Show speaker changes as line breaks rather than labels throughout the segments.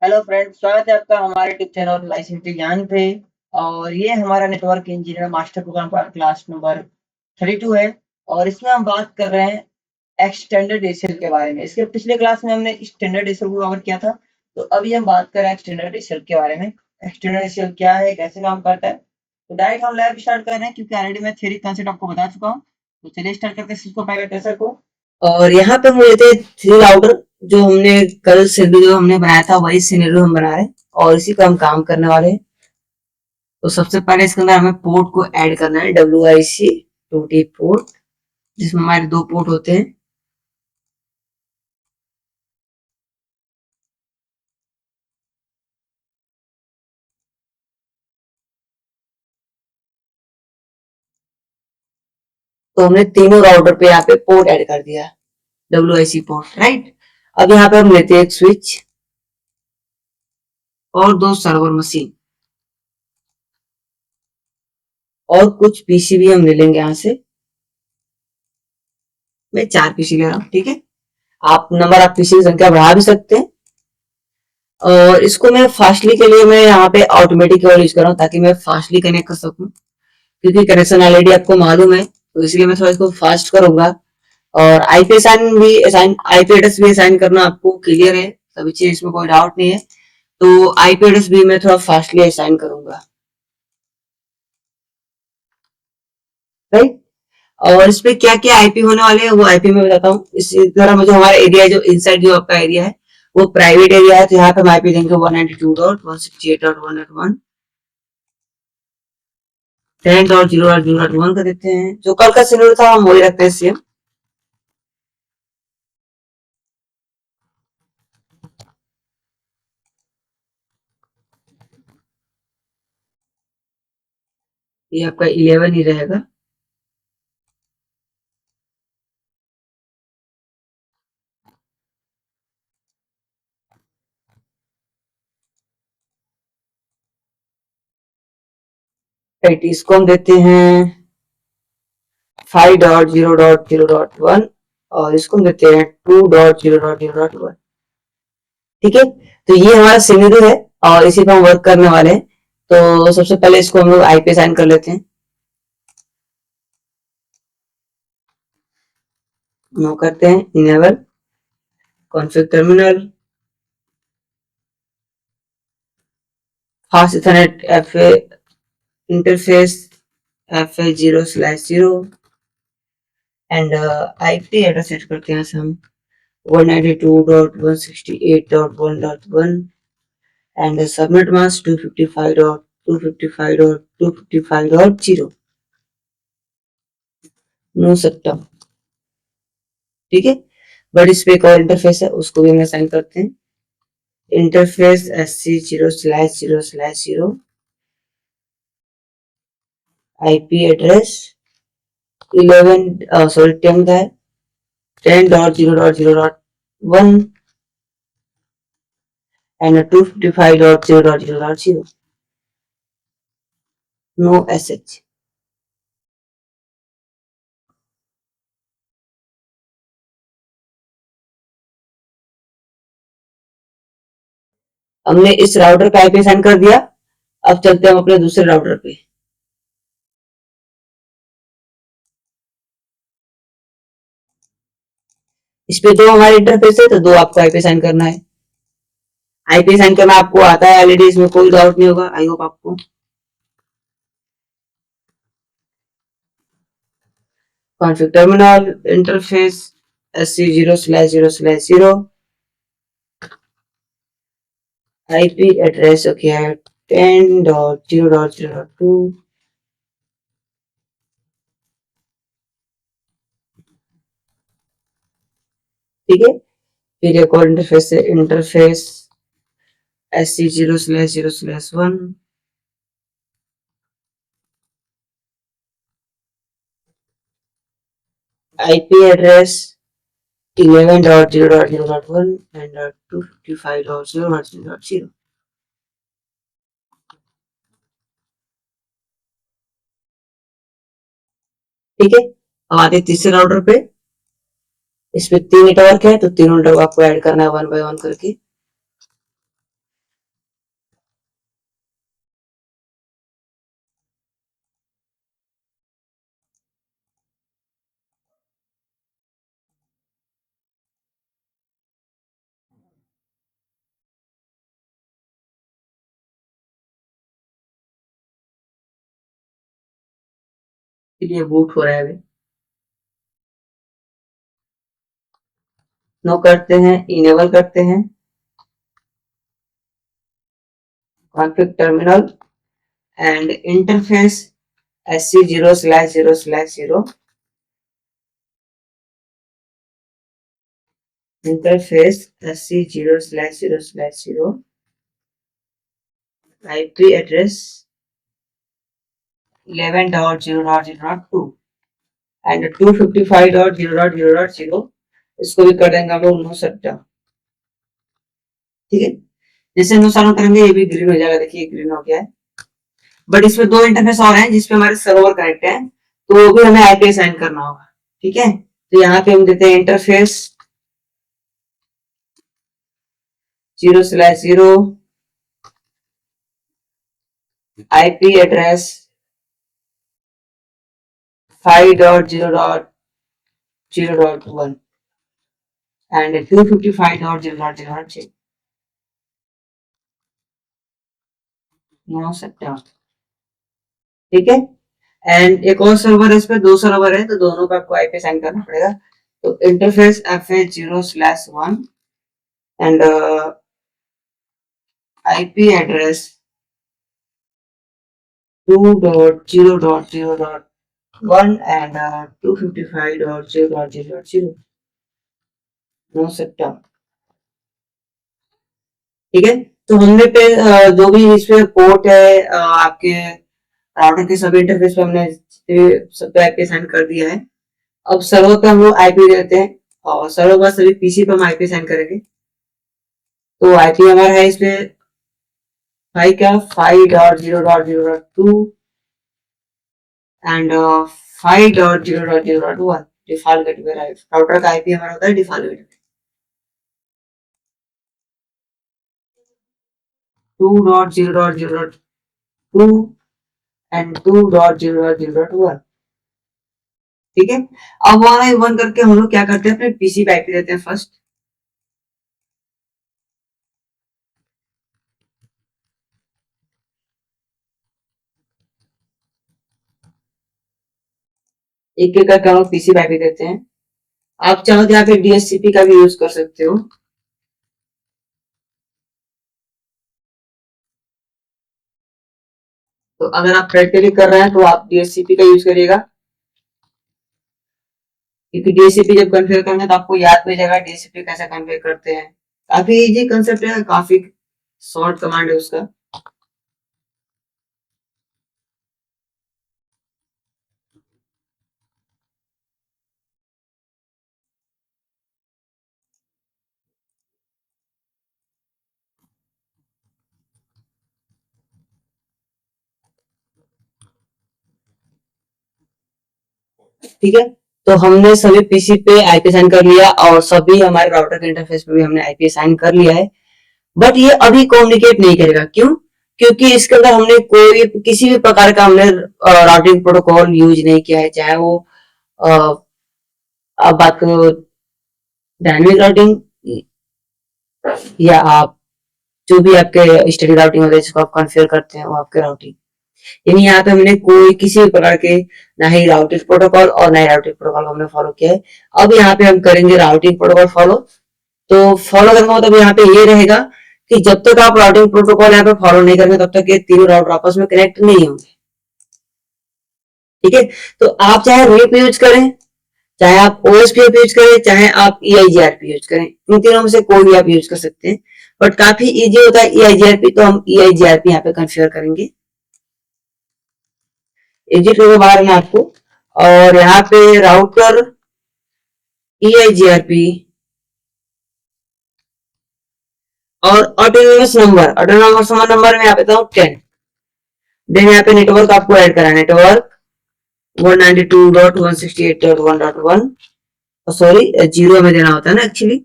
Hello friend, स्वागत है आपका हमारे यूट्यूब चैनल आईसीटी ज्ञान पे। और ये हमारा नेटवर्क इंजीनियर मास्टर प्रोग्राम का क्लास नंबर 32 है। और इसमें हम बात कर रहे हैं एक्सटेंडेड एसीएल के बारे में। इसके पिछले क्लास में हमने स्टैंडर्ड एसीएल को कवर किया था, तो अभी हम बात कर रहे हैं एक्सटेंडेड एसीएल के बारे में। एक्सटेंडेड एसीएल क्या है, कैसे काम करता है। तो डायरेक्ट हम लैब स्टार्ट कर रहे हैं, क्योंकि ऑलरेडी मैं थ्योरी कंसेप्ट आपको बता चुका हूँ। तो चलिए स्टार्ट करते हैं सिस्को पाइलट टेस्टर को। और यहाँ पे हम लेते हैं थ्री राउटर। जो हमने कल सिनेरियो हमने बनाया था वही सिनेरियो हम बना रहे हैं और इसी का हम काम करने वाले हैं। तो सबसे पहले इसके अंदर हमें पोर्ट को ऐड करना है, WIC2T पोर्ट, जिसमें हमारे दो पोर्ट होते हैं। तो हमने तीनों राउटर पे यहाँ पे पोर्ट ऐड कर दिया, WIC पोर्ट, राइट। अब यहाँ पे हम लेते हैं एक स्विच और दो सर्वर मशीन और कुछ पीसीबी हम ले लेंगे। यहाँ से मैं 4 पीसीबी ले रहा हूँ, ठीक है। आप पीसी की संख्या बढ़ा भी सकते हैं। और इसको मैं फास्टली के लिए मैं यहाँ पे ऑटोमेटिक केबल यूज कर रहा हूँ, ताकि मैं फास्टली कनेक्ट कर सकूँ, क्योंकि कनेक्शन ऑलरेडी आपको मालूम है, तो इसलिए मैं थोड़ा इसको फास्ट करूंगा। और आईपी एड्रेस भी असाइन करना आपको क्लियर है, सभी चीज इसमें कोई डाउट नहीं है। तो आईपी एड्रेस भी मैं थोड़ा फास्टली असाइन करूंगा, राइट। और इस पे क्या क्या आईपी होने वाले हैं वो आईपी में बताता हूँ। इसी तरह मुझे हमारा एरिया जो इनसाइड जो आपका एरिया है वो प्राइवेट एरिया है, तो यहाँ पे हम आईपी देंगे 192.168.1.1, 10.0.0.1 का देते हैं। जो कल का सिनेरियो था हम वही रखते हैं सेम। ये आपका 11 ही रहेगा। राइट, इसको हम देते हैं 5.0.0.1 और इसको हम देते हैं 2.0.0.1, ठीक है। तो ये हमारा सिनेरियो है और इसी पे हम वर्क करने वाले हैं। तो सबसे पहले इसको हम लोग आईपी साइन कर लेते हैं। नो करते हैं, enable config terminal, fast ethernet FA interface FA0/0 and IP address set करते हैं हम 192.168.1.1 and subnet mask 255.255.255.0, no setup, ठीक है। बट इस पे एक और इंटरफेस है, उसको भी हम असाइन करते हैं। इंटरफेस SC0/0/0, आईपी एड्रेस 10 का है, 10.0.0.1 एंड 255.0.0.0, नो SH। हमने इस राउटर का आईपी असाइन कर दिया। अब चलते हैं हम अपने दूसरे राउटर पे। इस पे दो हमारे इंटरफेस है, तो दो आपको आईपी असाइन करना है। आईपी असाइन करना आपको आता है ऑलरेडी, इसमें कोई डाउट नहीं होगा, आई होप आपको। Config terminal, interface SC0/0/0, IP address हो गया है 10.0.0.2, ठीक है। फिर एक और इंटरफेस है, interface SC0/0/1, IP address 11.0.0.1 and 255.0.0.0, ठीक है। अब आते तीसरे राउटर पे। इसमें तीन नेटवर्क है, तो तीनों नेटवर्क आपको ऐड करना है वन बाय वन करके। ये बूट हो रहा है अभी। नो करते हैं, इनेबल करते हैं config terminal and interface sc0/0/0 interface sc0/0/0 IP address 11.0.0.2 and 255.0.0.0 इसको भी कर देंगे हम लोग नो शटडाउन। ठीक है, जैसे नो शटडाउन करेंगे ये भी ग्रीन हो जाएगा, देखिए ग्रीन हो गया है। बट इसमें दो इंटरफेस और हैं जिसपे हमारे सर्वर कनेक्ट है, तो वो भी हमें आईपी असाइन करना होगा। ठीक है, तो यहाँ पे हम देते हैं interface 0/0 IP address 5.0.0.1 and 255.0.0.6 no shutdown. ठीक है, एंड एक और सर्वर है, इस पे दो सर्वर है, तो दोनों पे आपको आईपी असाइन करना पड़ेगा। तो interface FA0/1 and IP address 2.0.0.1 and 255.0.0.0 no shutdown. ठीक है, तो हमने पे जो भी इसमें पोर्ट है आपके राउटर के सभी इंटरफेस पे हमने सब पे आईपी असाइन कर दिया है। अब सर्वर पे हम लोग आईपी देते हैं और सर्वर पर सभी पीसी पे हम आईपी असाइन करेंगे। तो आईपी हमारा है इसमें 5.0.0.2 एंड 5.0.0.1 डिफॉल्ट गेटवे राउटर का आईपी हमारा होता है डिफॉल्ट गेटवे। 2.0.0.2 एंड 2.0.0.1। ठीक है, अब वाला वन करके हम लोग क्या करते हैं, अपने पीसी पे आईपी देते हैं फर्स्ट। एक एक करके हम लोग पीसी पे आईपी देते हैं। आप चाहो तो यहाँ पे डीएचसीपी का भी यूज कर सकते हो। तो अगर आप थ्रेड के लिए कर रहे हैं तो आप डीएचसीपी का यूज करिएगा, क्योंकि डीएचसीपी जब कॉन्फ़िगर करेंगे तो आपको याद भी जाएगा डीएचसीपी कैसे कॉन्फ़िगर करते हैं। काफी इजी कंसेप्ट है, काफी शॉर्ट कमांड है उसका। ठीक है, तो हमने सभी पीसी पे आईपी साइन कर लिया और सभी हमारे राउटर के इंटरफेस पे भी हमने आईपी साइन कर लिया है। बट ये अभी कम्युनिकेट नहीं करेगा, क्यों? क्योंकि इसके अंदर हमने कोई किसी भी प्रकार का हमने राउटिंग प्रोटोकॉल यूज नहीं किया है, चाहे वो आप बात करो डायनेमिक राउटिंग या आप जो भी आपके स्टडी राउटिंग होता है जिसको आप कॉन्फ़िगर करते हैं वो आपके राउटिंग। यानी यहाँ पे हमने कोई किसी भी प्रकार के ना ही राउटिंग प्रोटोकॉल और ना ही राउटिंग प्रोटोकॉल हमने फॉलो किया है। अब यहाँ पे हम करेंगे राउटिंग प्रोटोकॉल फॉलो। तो फॉलो करने का मतलब यहाँ पे ये रहेगा कि जब तक आप राउटिंग प्रोटोकॉल यहाँ पे फॉलो नहीं करेंगे तब तक ये तीनों राउटर आपस में कनेक्ट नहीं होंगे। ठीक है, तो आप चाहे RIP यूज करें, चाहे आप OSPF यूज करें, चाहे आप EIGRP यूज करें, इन तीनों में से कोई भी आप यूज कर सकते हैं। बट काफी इजी होता है EIGRP, तो हम EIGRP यहाँ पे कॉन्फ़िगर करेंगे। एग्जिट होगा बाहर में आपको, और यहाँ पे राउटर EIGRP और ऑटोनॉमस नंबर में यहाँ पे 10। देन यहाँ पे नेटवर्क आपको ऐड करना है, नेटवर्क 192.168.1.1, सॉरी जीरो में देना होता है ना, एक्चुअली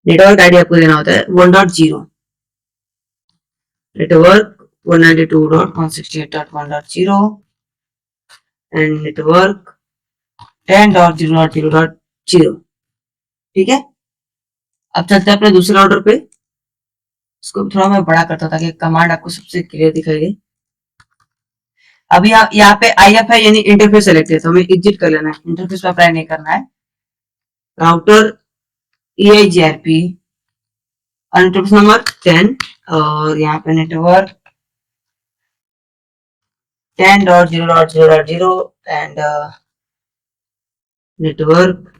नेटवर्क आईडी आपको देना होता है 1.0, नेटवर्क 192.168.1.0 एंड नेटवर्क 10.0.0.0। ठीक है, अब चलते हैं अपने दूसरे ऑर्डर पे। इसको थोड़ा मैं बड़ा करता हूं ताकि कमांड आपको सबसे क्लियर दिखाई दे। अभी यहाँ पे IF है यानी इंटरफेस सेलेक्ट है, तो हमें एग्जिट कर लेना है, इंटरफेस पर अप्लाई नहीं करना है। राउटर EIGRP और इंटरफेस नंबर 10 और यहाँ पे नेटवर्क 10.0.0.0 एंड नेटवर्क,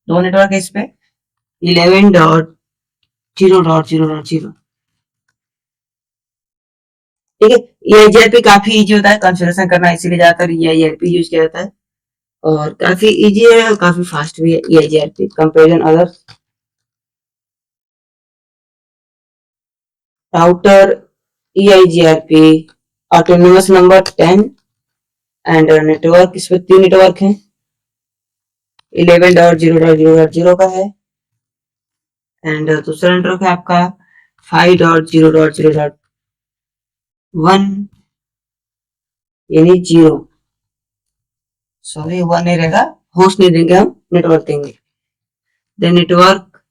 दो नेटवर्क है इस पे 11.0.0.0। ठीक है, EIGRP काफी इजी होता है कॉन्फ़िगरेशन करना, इसीलिए ज्यादातर EIGRP यूज किया जाता है और काफी इजी है और काफी फास्ट भी है EIGRP comparison other. Router EIGRP autonomous number 10 and network, इसमें 3 नेटवर्क हैं, 11.0.0.0 का है एंड दूसरा नेटवर्क है आपका 5.0.0.1 यानी 0, सॉरी 1 नहीं रहेगा, होस्ट नहीं देंगे हम, नेटवर्क देंगे। Then network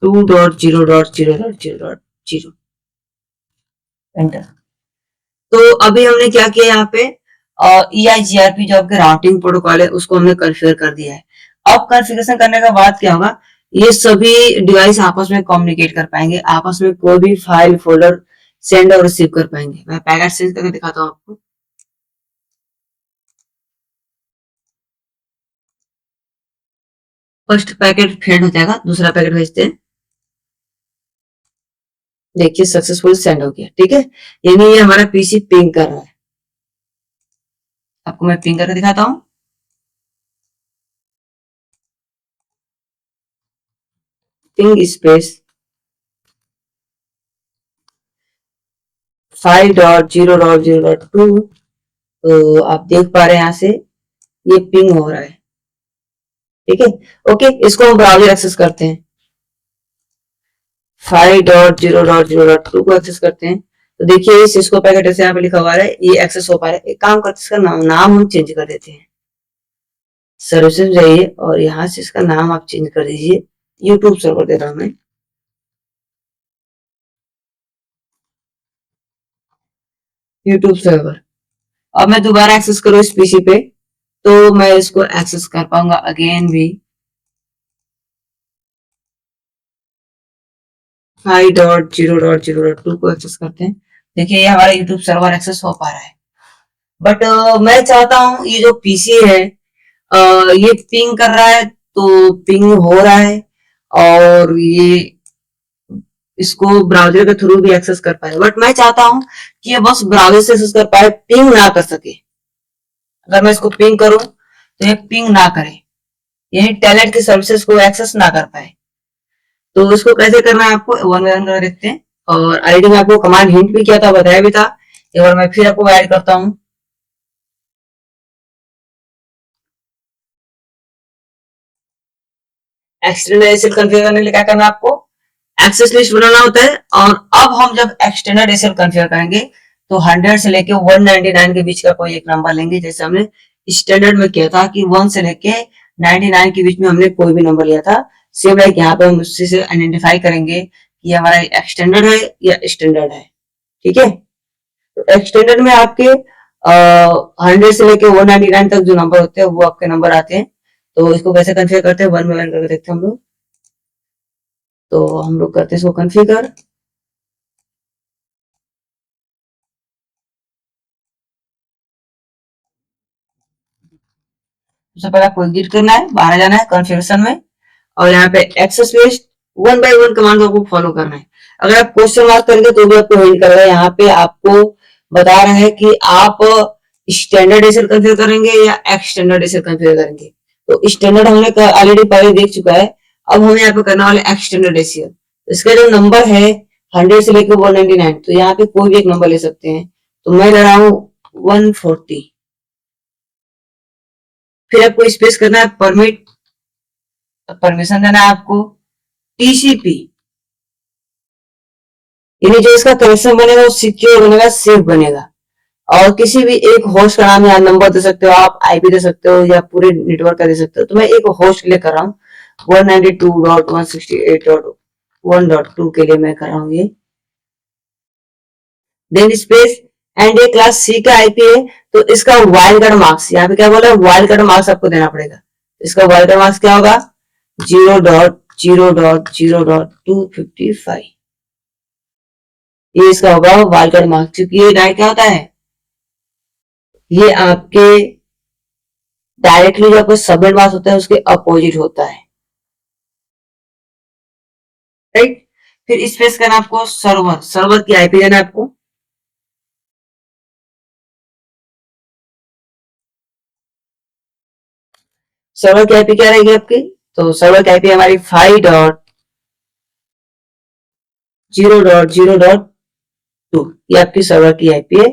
2.0.0.0.0 enter. तो अभी हमने क्या किया यहाँ पे, EIGRP जो आपके राउटिंग प्रोटोकॉल है उसको हमने कॉन्फ़िगर कर दिया है। अब कॉन्फ़िगरेशन करने के बाद क्या होगा, ये सभी डिवाइस आपस में कम्युनिकेट कर पाएंगे, आपस में कोई भी फाइल फोल्डर सेंड और रिसीव कर पाएंगे। मैं पैकेट सेंड करके दिखाता हूँ आपको। फर्स्ट पैकेट फेड हो जाएगा, दूसरा पैकेट भेजते हैं, देखिए सक्सेसफुल सेंड हो गया। ठीक है, यानी ये हमारा पीसी पिंग कर रहा है, आपको मैं पिंग करके दिखाता हूँ। पिंग स्पेस 5.0.0.2, तो आप देख पा रहे हैं यहाँ से ये पिंग हो रहा है। ठीक है, ओके, इसको हम ब्राउजर एक्सेस करते हैं, 5.0.0.2 को एक्सेस करते हैं। तो देखिए इस सिस्को पैकेट ऐसे यहाँ पे लिखा हुआ है, ये एक्सेस हो पा रहा है। एक काम करते हैं, इसका नाम हम चेंज कर देते हैं, सर्विसेज जाइए और यहाँ से इसका नाम आप चेंज कर दीजिए, यूट्यूब सर्वर दे रहा हूं मैं, यूट्यूब सर्वर। अब मैं दोबारा एक्सेस करूँ इस पीसी पे तो मैं इसको एक्सेस कर पाऊंगा अगेन भी, 5.0.0.2 को एक्सेस करते हैं। देखिए ये हमारा यूट्यूब सर्वर एक्सेस हो पा रहा है। बट मैं चाहता हूँ ये जो पीसी है ये पिंग कर रहा है, तो पिंग हो रहा है और ये इसको ब्राउजर के थ्रू भी एक्सेस कर पाए, बट मैं चाहता हूं कि ये बस ब्राउजर से एक्सेस कर पाए, पिंग ना कर सके। अगर मैं इसको पिंग करूं तो ये पिंग ना करे, यानी टैलेंट की सर्विसेज को एक्सेस ना कर पाए। तो इसको कैसे करना है आपको वन बाय वन कर देखते हैं। और ऑलरेडी मैं आपको कमांड हिंट भी किया था, बताया भी था, एक बार मैं फिर आपको ऐड करता हूँ। एक्सटेंडेड एसएल कॉन्फ़िगर करने के लिए क्या करना है आपको, एक्सेस लिस्ट बनाना होता है। और अब हम जब एक्सटेंडेड एसएल कॉन्फ़िगर करेंगे तो 100 से लेके 199 के बीच का कोई एक नंबर लेंगे, जैसे हमने स्टैंडर्ड में किया था कि 1 से लेके 99 के बीच में हमने कोई भी नंबर लिया था। सेम लाइक यहाँ पे हम उसी से आइडेंटिफाई करेंगे कि हमारा एक्सटेंडर्ड है या स्टैंडर्ड है। ठीक है, तो एक्सटेंडर्ड में आपके 100 से लेके 199 तक जो नंबर होते हैं वो आपके नंबर आते हैं। तो इसको कैसे कॉन्फ़िगर करते हैं, वन बाय वन करके देखते हैं हम लोग। तो हम लोग करते हैं इसको कॉन्फ़िगर। सबसे पहले आपको एग्जिट करना है, बाहर जाना है कॉन्फ़िगरेशन में और यहाँ पे access list one by one command को आपको फॉलो करना है। अगर आप क्वेश्चन मार्क करेंगे तो भी आपको हिंट करेगा, यहाँ पे आपको बता रहा है कि आप स्टैंडर्ड एसएल कॉन्फ़िगर करेंगे या एक्सटेंडर्ड एसएल कॉन्फ़िगर करेंगे। तो स्टैंडर्ड हमने ऑलरेडी पहले देख चुका है, अब हमें यहाँ पे करना वाला एक्सटेंडर्ड एसएल। इसका जो नंबर है 100 से लेकर 199, तो यहाँ पे कोई भी एक नंबर ले सकते हैं, तो मैं ले रहा हूँ 140। फिर आपको स्पेस करना है परमिट, परमिशन देना है आपको टीसीपी, यानी जो इसका कनेक्शन बनेगा वो सिक्योर बनेगा, सेफ बनेगा। और किसी भी एक होस्ट का नाम या नंबर दे सकते हो आप, आईपी दे सकते हो या पूरे नेटवर्क का दे सकते हो। तो मैं एक होस्ट के लिए कर रहा हूँ 192.168.1.2 के लिए मैं कर रहा हूँ ये। देन स्पेस
एंड ये क्लास सी का आईपी है, तो इसका वाइल्ड कार्ड मार्क्स, यहाँ पे क्या बोला है, वाइल्ड कार्ड मार्क्स आपको देना पड़ेगा। इसका वाइल्ड कार्ड मार्क्स क्या होगा, 0.0.0.255, ये इसका होगा वाइल्ड कार्ड मार्क्स। क्योंकि ये डायरेक्ट क्या होता है, ये आपके डायरेक्टली जो आपको सबमिट मार्क्स होता है उसके अपोजिट होता है, राइट। फिर स्पेस करना आपको सर्वर, सर्वर की आईपी देना आपको, सर्वर की आईपी क्या रहेगी आपकी, तो सर्वर की आईपी हमारी 5.0.0.2, ये आपकी सर्वर की आईपी है।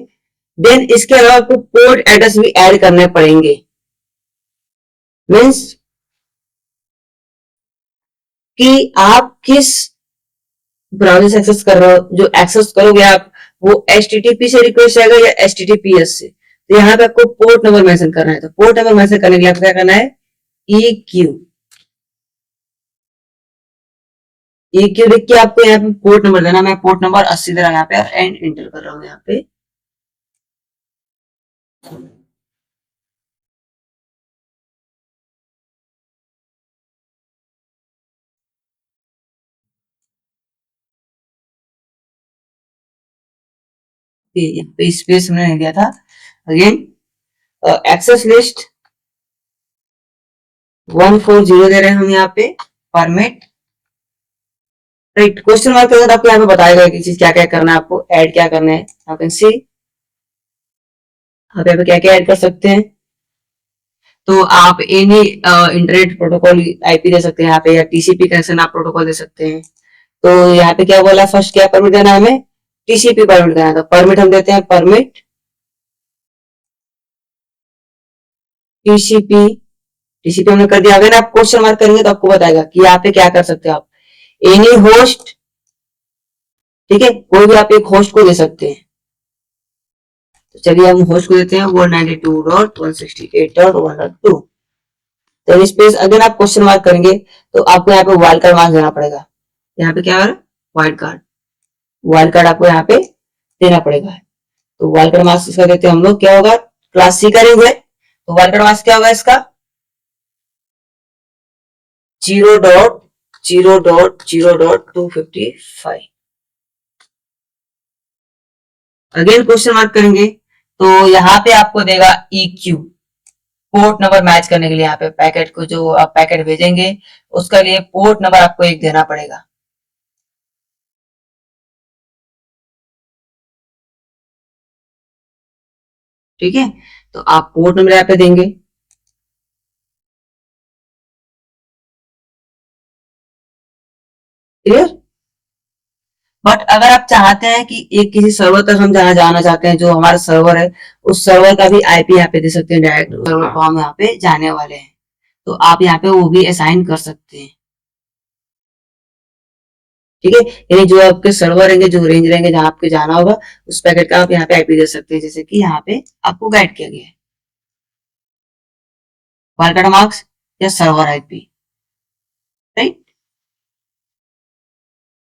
देन इसके अलावा आपको पोर्ट एड्रेस भी ऐड करने पड़ेंगे, मीन्स कि आप किस ब्राउज़र से एक्सेस कर रहे हो, जो एक्सेस करोगे आप वो HTTP से रिक्वेस्ट आएगा या HTTPS से। तो यहाँ पे आपको पोर्ट नंबर मेंशन करना है, तो पोर्ट नंबर मेंशन करने के लिए आपको क्या करना है, EQ, EQ लिख के आपको यहाँ पे पोर्ट नंबर देना। मैं पोर्ट नंबर 80 दे रहा हूँ यहाँ पे और एंड इंटर कर रहा हूँ यहाँ पे। यहाँ पे स्पेस हमने नहीं दिया था। अगेन एक्सेस लिस्ट 140 दे रहे हैं हम यहाँ पे, परमिट, राइट। क्वेश्चन मार्क के साथ आपको यहाँ पे बताएगा कि चीज क्या क्या करना है, आपको ऐड क्या करना है। आप कैन सी आप यहाँ पे क्या क्या ऐड कर सकते हैं, तो आप एनी इंटरनेट प्रोटोकॉल आईपी दे सकते हैं यहाँ पे, या टीसीपी कनेक्शन आप प्रोटोकॉल दे सकते हैं। तो यहाँ पे क्या बोला, फर्स्ट क्या परमिट देना है हमें, टीसीपी परमिट देना है। तो परमिट हम देते हैं, परमिट टीसीपी, टीसीपी हमने कर दिया। अगर आप क्वेश्चन मार्क करेंगे तो आपको बताएगा कि यहाँ पे क्या कर सकते हो आप, एनी होस्ट, ठीक है, कोई भी आप एक होस्ट को दे सकते हैं। तो चलिए हम होस्ट को देते हैं 192.168.1.2। तो स्पेस अगर आप क्वेश्चन मार्क करेंगे तो आपको यहाँ पे वाइल्ड कार्ड मार्क्स देना पड़ेगा। यहाँ पे क्या है, वाइल्ड कार्ड, वाइल्ड कार्ड आपको यहाँ पे देना पड़ेगा। तो वाइल्ड कार्ड मार्क्स इसका देते हैं हम लोग, क्या होगा, क्लास सी का रेंज है, तो वाइल्ड कार्ड मार्क्स क्या होगा इसका, 0.0.0.255। अगेन क्वेश्चन मार्क करेंगे तो यहाँ पे आपको देगा EQ, पोर्ट नंबर मैच करने के लिए। यहाँ पे पैकेट को, जो आप पैकेट भेजेंगे उसका लिए पोर्ट नंबर आपको एक देना पड़ेगा, ठीक है। तो आप पोर्ट नंबर यहाँ पे देंगे, क्लियर। बट अगर आप चाहते हैं कि एक किसी सर्वर तक हम जहाँ जाना चाहते हैं, जो हमारा सर्वर है, उस सर्वर का भी आईपी यहाँ पे दे सकते हैं, डायरेक्ट सर्वर को हम यहाँ पे जाने वाले हैं, तो आप यहाँ पे वो भी असाइन कर सकते हैं, ठीक है। यानी जो आपके सर्वर रहेंगे, जो रेंज रहेंगे जहां आपके जाना होगा, उस पैकेट का आप यहाँ पे आईपी दे सकते हैं, जैसे कि यहाँ पे आपको गाइड किया गया है, वाइल्ड मार्क्स या सर्वर आईपी, राइट।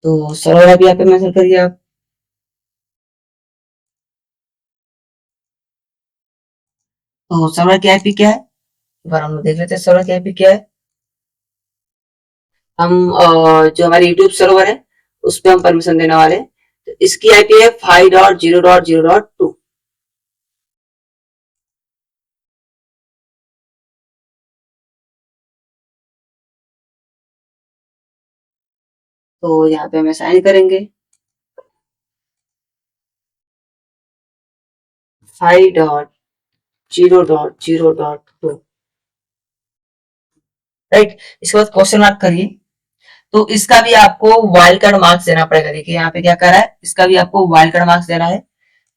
तो सर्वर आईपी यहाँ पे मेंशन करिए आप। तो सर्वर की आईपी क्या है, एक बार हम लोग देख लेते हैं सर्वर की आईपी क्या है। हम जो हमारी यूट्यूब सर्वर है उस पर हम परमिशन देने वाले हैं, तो इसकी आईपी है 5.0.0.2। तो यहाँ पे हम साइन करेंगे 5.0.0.2, राइट। इसके बाद क्वेश्चन मार्क करिए, तो इसका भी आपको वाइल्ड कार्ड मार्क्स देना पड़ेगा। देखिए यहाँ पे क्या कर रहा है, इसका भी आपको वाइल्ड कार्ड मार्क्स देना है,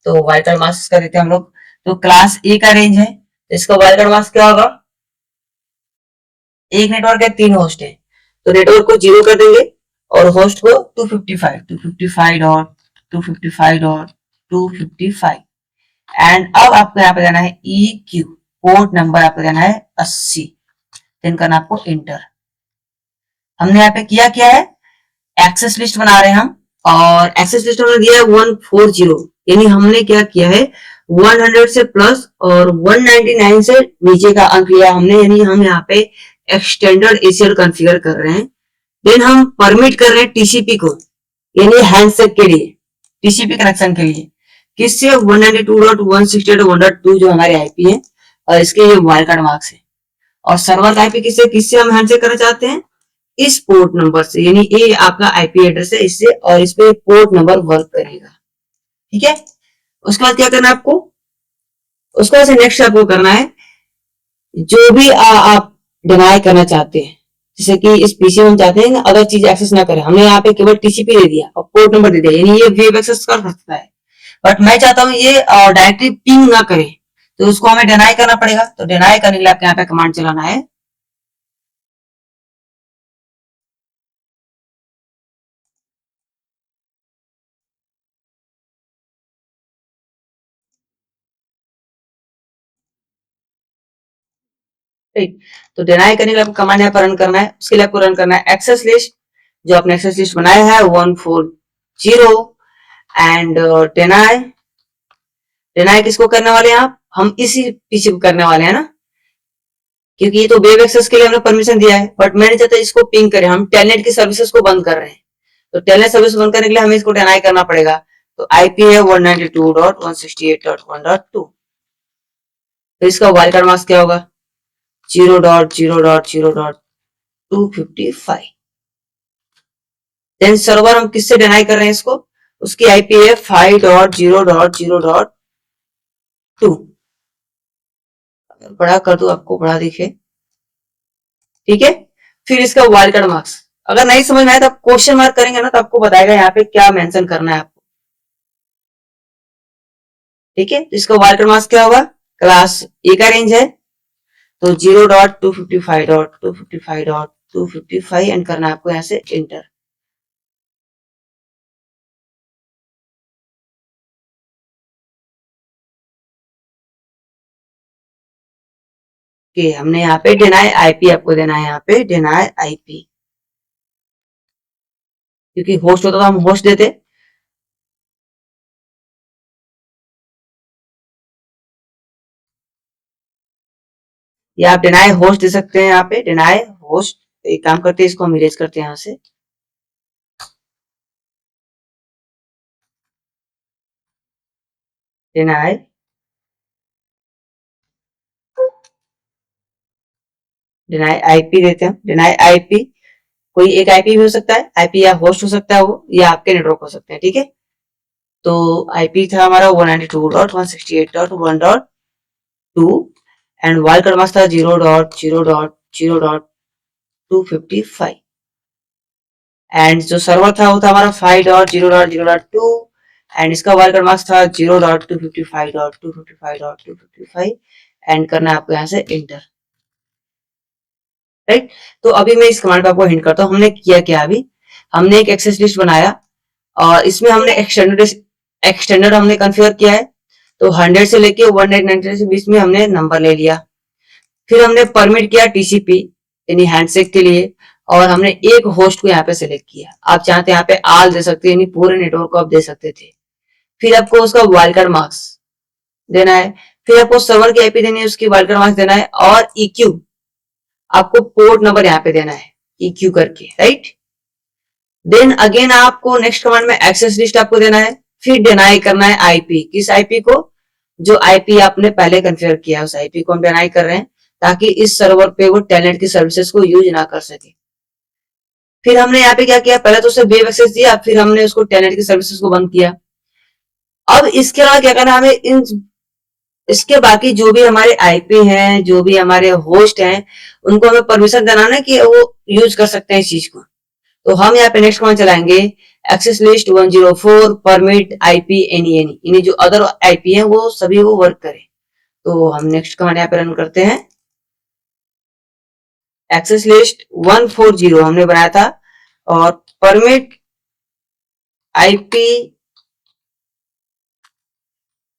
तो वाइल्ड कार्ड मार्क्स का देते हैं हम लोग। तो क्लास ए का रेंज है, तो इसका वाइल्ड कार्ड मार्क्स क्या होगा, एक नेटवर्क है, 3 होस्ट है, तो नेटवर्क को 0 कर देंगे और होस्ट को 255 एंड अब आपको यहाँ पे देना है EQ, पोर्ट नंबर आपको देना है 80, देन करना आपको इंटर। हमने यहाँ पे क्या है, एक्सेस लिस्ट बना रहे हैं हम, और एक्सेस लिस्ट हमने दिया है 140, यानी हमने क्या किया है 100 से प्लस और 199 से नीचे का अंक लिया हमने, यानी हम यहाँ पे एक्सटेंडेड एसीएल कॉन्फ़िगर कर रहे हैं। देन हम परमिट कर रहे हैं टीसीपी को, यानी हैंडसेक के लिए, टीसीपी कनेक्शन के लिए, किससे 192.168.1.2 जो हमारे आईपी है और इसके ये वाइल्ड कार्ड मार्क्स है। और सर्वर का आईपी किससे किससे हम हैंडसेक करना चाहते हैं, इस पोर्ट नंबर से, यानी ये आपका आईपी एड्रेस है इससे, और इस पे पोर्ट नंबर वर्क करेगा। ठीक है, उसके बाद क्या करना है आपको, उसके बाद नेक्स्ट आपको करना है जो भी आप डिनाई करना चाहते हैं, जैसे कि इस पीसी में हम चाहते हैं अगर चीज एक्सेस ना करे, हमने यहाँ पे केवल टीसीपी दे दिया और पोर्ट नंबर दे दिया, यानी ये वेब एक्सेस कर सकता है, बट मैं चाहता हूँ ये डायरेक्टली पिंग ना करे, तो उसको हमें डिनाई करना पड़ेगा। तो डिनाई करने के लिए आपके यहाँ पे कमांड चलाना है ठीक। तो डिनाई करने के लिए आपको कमांड यहाँ पर रन करना है, उसके लिए आपको रन करना है एक्सेस लिस्ट, जो आपने एक्सेस लिस्ट बनाया है 140 एंड डिनाई। डिनाई किसको करने वाले हैं आप, हम इसी पीसी को करने वाले हैं ना, क्योंकि ये तो वेब एक्सेस के लिए हमने परमिशन दिया है, बट मैं नहीं चाहता इसको पिंग करें, हम टेलनेट की सर्विसेज को बंद कर रहे हैं। तो टेलनेट सर्विस बंद करने के लिए हमें इसको डिनाई करना पड़ेगा। तो आईपी है 192.168.1.2, तो इसका वाइल्ड कार्ड मास्क क्या होगा 0.0.0.255। देन सर्वर हम किससे डिनाई कर रहे हैं इसको, उसकी आईपी है 5.0.0.2। बड़ा कर दो आपको बड़ा दिखे, ठीक है। फिर इसका वाइल्ड कार्ड मार्क्स, अगर नहीं समझ में आया तो आप क्वेश्चन मार्क करेंगे ना, तो आपको बताएगा यहाँ पे क्या मेंशन करना है आपको, ठीक है। तो इसका वाइल्ड कार्ड मार्क्स क्या होगा, क्लास ए का रेंज है तो 0.255.255.255 एंड करना है आपको यहाँ से इंटर। ओके, हमने यहाँ पे डिनाई आईपी आपको देना है, यहाँ पे डिनाई आईपी, क्योंकि होस्ट होता तो हम होस्ट देते। या आप डिनाई होस्ट दे सकते हैं, यहाँ पे डिनाई होस्ट। एक काम करते हैं, इसको हम इरेज करते हैं यहाँ से, डिनाई डिनाई आईपी देते हैं, डिनाई आईपी, कोई एक आईपी भी हो सकता है, आईपी या होस्ट हो सकता है वो, या आपके नेटवर्क हो सकते हैं, ठीक है। तो आईपी था हमारा 192.168.1.2 एंड वाइल्ड कार्ड मास्क था 0.0.0.255 एंड जो सर्वर था वो था हमारा 5.0.0.2 एंड इसका वाइल्ड कार्ड मार्क्स था 0.255.255.255 एंड करना है आपको यहाँ से इंटर, राइट। तो अभी मैं इस कमांड पे आपको हिंट करता हूँ, हमने किया क्या, अभी हमने एक एक्सेस लिस्ट बनाया और इसमें हमने एक्सटेंडेड हमने कॉन्फ़िगर किया है, तो 100 से लेके 199 के बीच में हमने नंबर ले लिया। फिर हमने परमिट किया टीसीपी यानी हैंडसेक के लिए, और हमने एक होस्ट को यहाँ पे सिलेक्ट किया। आप चाहते हैं यहाँ पे आल दे सकते हैं, यानी पूरे नेटवर्क को आप दे सकते थे। फिर आपको उसका वाइल्ड कार्ड मार्क्स देना है, फिर आपको सर्वर की आईपी देनी है, उसकी वाइल्ड कार्ड मार्क्स देना है, और ईक्यू आपको पोर्ट नंबर यहाँ पे देना है ईक्यू करके, राइट। देन अगेन आपको नेक्स्ट कमांड में एक्सेस लिस्ट आपको देना है, फिर डिनाई करना है आईपी, किस आईपी को, जो आईपी आपने पहले कॉन्फ़िगर किया उस आईपी को हम डिनाई कर रहे हैं, ताकि इस सर्वर पे वो टेलनेट की सर्विसेज को यूज ना कर सके। फिर हमने यहाँ पे क्या किया, पहले तो उसे वेब एक्सेस दिया, फिर हमने उसको टेलनेट की सर्विसेज को बंद किया। अब इसके अलावा क्या करना है हमें, इन इसके बाकी जो भी हमारे आईपी हैं, जो भी हमारे होस्ट हैं, उनको हमें परमिशन देना है कि वो यूज कर सकते हैं इस चीज को। तो हम यहाँ पे नेक्स्ट कमांड चलाएंगे access list 104 permit IP any यानी जो अदर आईपी है वो सभी वो वर्क करे। तो हम नेक्स्ट कमांड यहाँ पे रन करते हैं, एक्सेस लिस्ट 140 हमने बनाया था और परमिट आईपी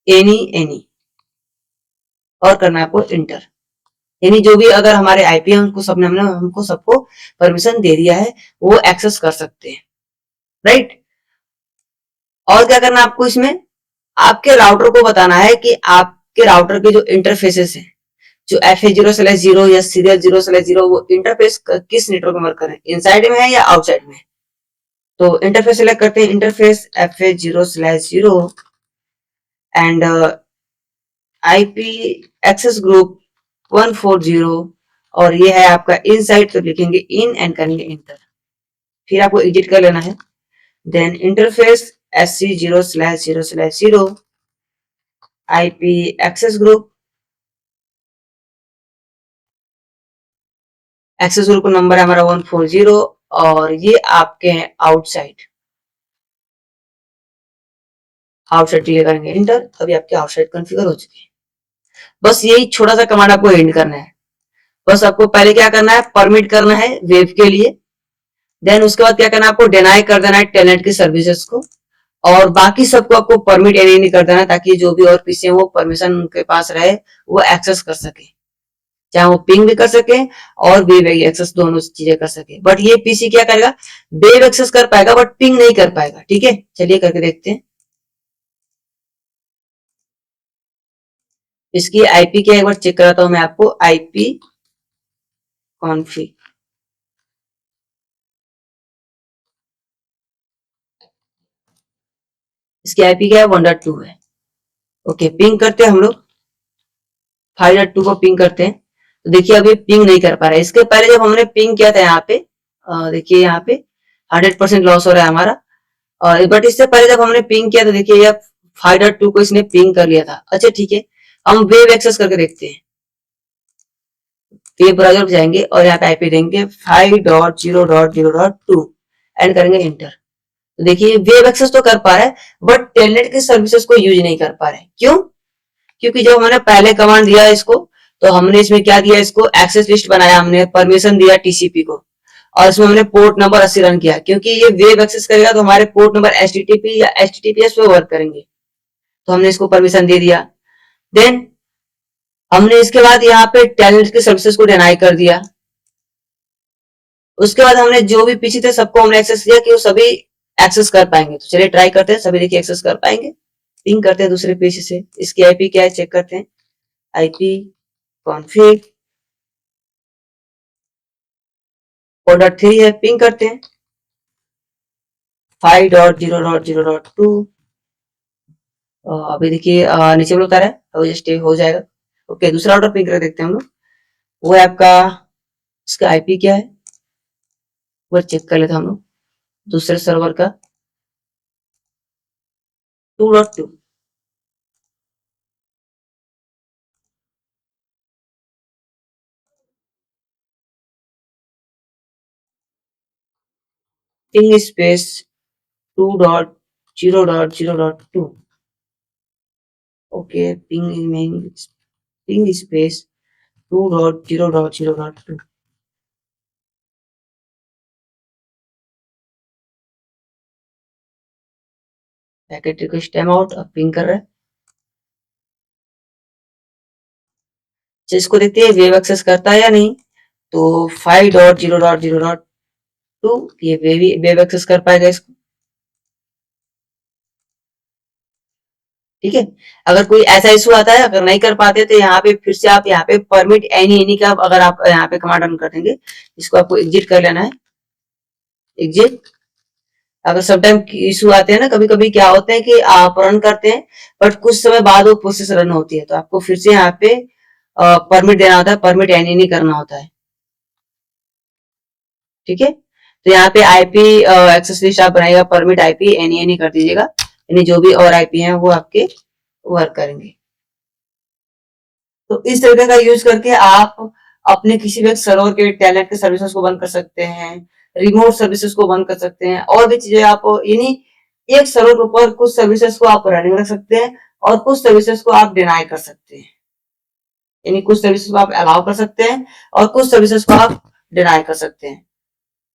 एनी और करना है आपको इंटर, यानी जो भी अगर हमारे आईपी है उनको सबने हमको सबको परमिशन दे दिया है, वो एक्सेस कर सकते हैं, राइट। और क्या करना है आपको इसमें, आपके राउटर को बताना है कि आपके राउटर के जो इंटरफेसेस हैं, जो FA0/0 या सीरियल 0/0, वो इंटरफेस किस नेटवर्क में वर्क कर रहे हैं, इनसाइड में है या आउटसाइड में है। तो इंटरफेस सिलेक्ट करते हैं, interface FA0/0 and IP access group 140, और ये है आपका इनसाइड, तो लिखेंगे इन एंड करेंगे इंटर। फिर आपको एग्जिट कर लेना है। Then interface SC0/0/0 IP access group number है हमारा 140, और ये आपके हैं आउटसाइड क्लियर करेंगे इंटर। अभी आपके आउटसाइड कॉन्फ़िगर हो चुके हैं। बस यही छोटा सा कमांड आपको एंड करना है। बस आपको पहले क्या करना है, परमिट करना है वेब के लिए, देन उसके बाद क्या करना है, आपको डिनाई कर देना है टेलनेट की सर्विसेज को, और बाकी सबको आपको परमिट एनी नहीं कर देना, ताकि जो भी और पीसी है वो परमिशन उनके पास रहे, वो एक्सेस कर सके, चाहे वो पिंग भी कर सके और वेब एक्सेस दोनों चीजें कर सके। बट ये पीसी क्या करेगा, वेब एक्सेस कर पाएगा बट पिंग नहीं कर पाएगा। ठीक है, चलिए करके देखते हैं। इसकी आईपी क्या, एक बार चेक कराता हूं मैं आपको। आईपी कॉन्फिग, इसकी आईपी क्या है, 1.2 है। ओके, पिंग करते हैं हम लोग, 5.2 को पिंग करते हैं। तो देखिए अभी पिंग नहीं कर पा रहा है। इसके पहले जब हमने पिंग किया था यहाँ पे, देखिए यहाँ पे 100% लॉस हो रहा है हमारा, और बट इससे पहले जब हमने पिंग किया तो देखिए ये 5.2 को इसने पिंग कर लिया था। अच्छा ठीक है, हम वेब एक्सेस करके देखते हैं। वेब ब्राउजर पे जाएंगे और यहाँ पे आईपी देंगे 5.0.0.2 एंड करेंगे इंटर। तो देखिए वेब एक्सेस तो कर पा रहा है बट टेलनेट की सर्विसेज को यूज नहीं कर पा रहे। क्यों? क्योंकि जब हमने पहले कमांड दिया इसको, तो हमने इसमें क्या दिया, इसको एक्सेस लिस्ट बनाया, हमने परमिशन दिया टीसीपी को, और इसमें हमने पोर्ट नंबर 80 रन किया। क्योंकि ये वेब एक्सेस करेगा तो हमारे पोर्ट नंबर HTTP या HTTPS पे वर्क करेंगे, तो हमने इसको परमिशन दे दिया। देन हमने इसके बाद यहाँ पे टेलनेट की सर्विसेज को डिनाई कर दिया। उसके बाद हमने जो भी पीछे थे सबको हमने एक्सेस दिया कि वो सभी एक्सेस कर पाएंगे। तो चलिए ट्राई करते हैं, सभी देखिए एक्सेस कर पाएंगे। पिंग करते हैं दूसरे पीछे से, इसकी आईपी क्या है चेक करते हैं। आईपी कॉन्फिग 4.3 है, पिंग करते हैं 5.0.0.2। अभी देखिए नीचे में उतारा है, अभी जस्ट हो जाएगा। ओके, दूसरा ऑर्डर पिंग कर देखते हैं हम लोग। वो है आपका, इसका आईपी क्या है वो चेक कर लेते हैं हम लोग, दूसरे सर्वर का 2.2। Ping space 2.0.0.2। Okay, ping space 2.0.0.2। Packet request time out, अब पिंग कर रहा है। इसको देखते हैं वेब एक्सेस करता है या नहीं। तो 5.0.0.2 ये वेब एक्सेस कर पाएगा इसको। ठीक है, अगर कोई ऐसा इशू आता है, अगर नहीं कर पाते तो यहाँ पे फिर से आप यहाँ पे परमिट एनी का अगर आप यहाँ पे कमांड रन कर देंगे, इसको आपको एग्जिट कर लेना है। एग्जिट, अगर समटाइम इशू आते हैं ना, कभी कभी क्या होते हैं कि आप रन करते हैं बट कुछ समय बाद वो प्रोसेस रन होती है, तो आपको फिर से यहाँ पे परमिट देना होता है, परमिट एनी करना होता है। ठीक है, तो यहाँ पे आईपी एक्सेस लिस्ट आप बनाइएगा, परमिट आईपी एनी कर दीजिएगा, यानी जो भी और आईपी हैं वो आपके वर्क करेंगे। तो इस तरीके का यूज करके आप अपने किसी भी सर्वर के टेलनेट के सर्विसेज को बंद कर सकते हैं, रिमोट सर्विसेज को बंद कर सकते हैं, और भी चीजें आप, यानी एक सर्वर के ऊपर कुछ सर्विसेज को आप रनिंग रख सकते हैं और कुछ सर्विसेज को आप डिनाई कर सकते हैं, यानी कुछ सर्विसेज को आप अलाउ कर सकते हैं और कुछ सर्विसेज को आप डिनाई कर सकते हैं।